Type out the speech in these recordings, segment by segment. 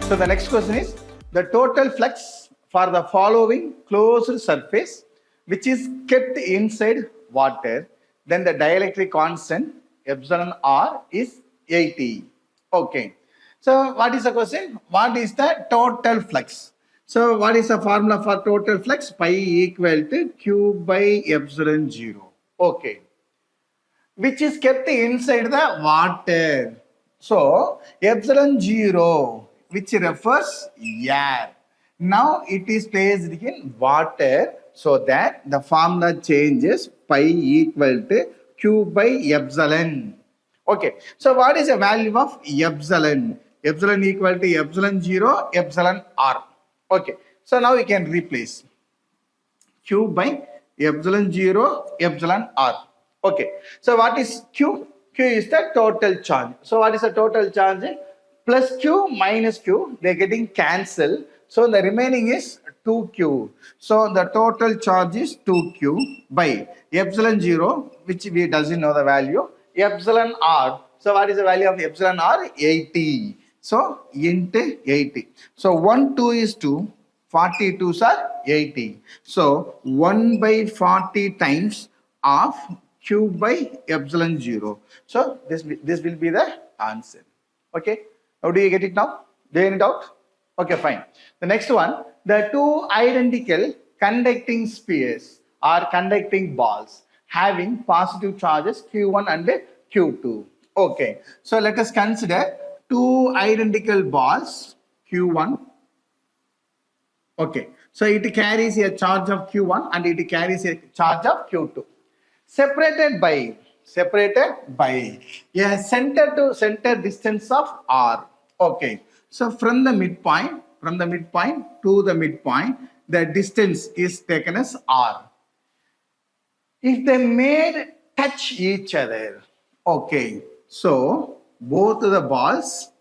So the next question is the total flux for the following closed surface which is kept inside water, then the dielectric constant epsilon r is 80. Okay. So what is the question? What is the total flux? So what is the formula for total flux? Pi equal to Q by epsilon 0. Okay. Which is kept inside the water. So epsilon 0, which refers air. Now it is placed in water, so that the formula changes pi equal to Q by epsilon. Okay. So what is the value of epsilon? Epsilon equal to epsilon 0, epsilon r. Okay. So now we can replace Q by epsilon 0, epsilon r. Okay. So what is Q? Q is the total charge. So what is the total charge? Plus Q minus Q, they are getting cancelled. So the remaining is 2Q. So the total charge is 2Q by epsilon 0, which we doesn't know the value, epsilon r. So what is the value of epsilon r? 80. So into 80. So 1, 2 is 2. 40 2s are 80. So 1 by 40 times of Q by epsilon 0. So this will be the answer. Okay. How do you get it now? Do you have any doubt? Okay, fine. The next one, the two identical conducting spheres or conducting balls having positive charges Q1 and Q2. Okay. So let us consider two identical balls Q1. Okay. So it carries a charge of Q1 and it carries a charge of Q2. Separated by a center to center distance of r. Okay. So from the midpoint to the midpoint, the distance is taken as r. If they made touch each other, okay. So both the balls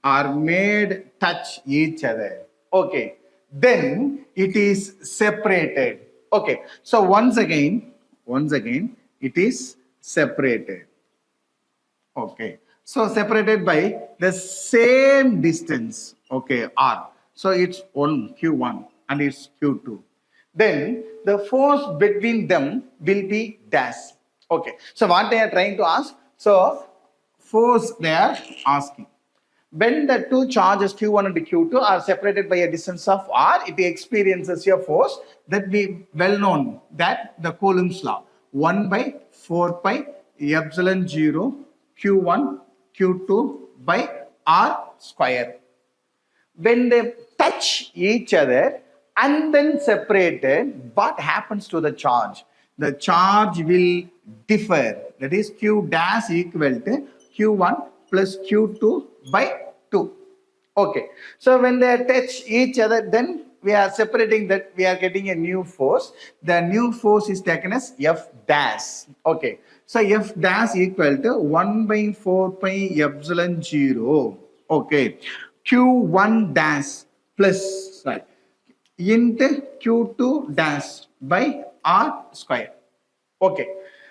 are made touch each other. Okay. Then it is separated. Okay, so once again, it is separated. Okay, so separated by the same distance. Okay, r. So it's on Q1 and it's Q2. Then the force between them will be dash. Okay, so what they are trying to ask? So force they are asking. When the two charges Q1 and Q2 are separated by a distance of r, it experiences a force that we well known, that the Coulomb's law, 1 by 4 pi epsilon 0 Q1 Q2 by r square. When they touch each other and then separated, what happens to the charge? The charge will differ. That is Q dash equal to Q1 plus Q2 by 2. Okay. So when they touch each other, then we are separating that, we are getting a new force. The new force is taken as F dash. Okay. So F dash equal to 1 by 4 pi epsilon 0. Okay. Q1 dash plus into Q2 dash by r square. Okay.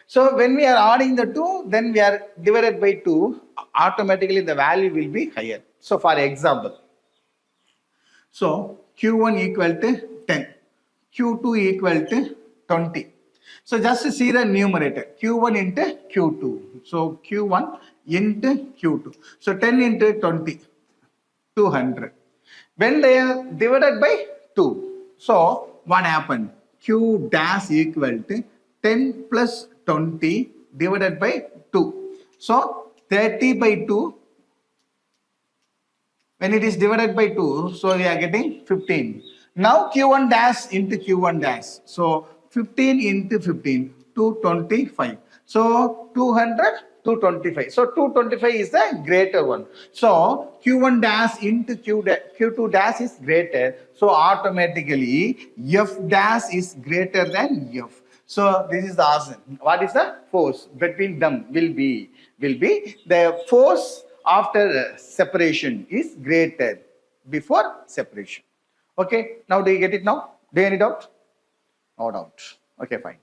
So when we are adding the 2, then we are divided by 2, automatically the value will be higher. So for example, so Q1 equal to 10, Q2 equal to 20. So just to see the numerator, Q1 into Q2. So Q1 into Q2. So 10 into 20, 200. When they are divided by 2, so what happened? Q dash equal to 10 plus 20 divided by 2. So 30 by 2. When it is divided by 2, so we are getting 15. Now Q1 dash into Q1 dash. So 15 into 15, 225. So 200, 225. So 225 is the greater one. So Q1 dash into Q2 dash is greater. So automatically F dash is greater than F. So this is the answer. What is the force between them will be the force after separation is greater before separation. Okay. Now do you get it now? Do you have any doubt? No doubt. Okay, fine.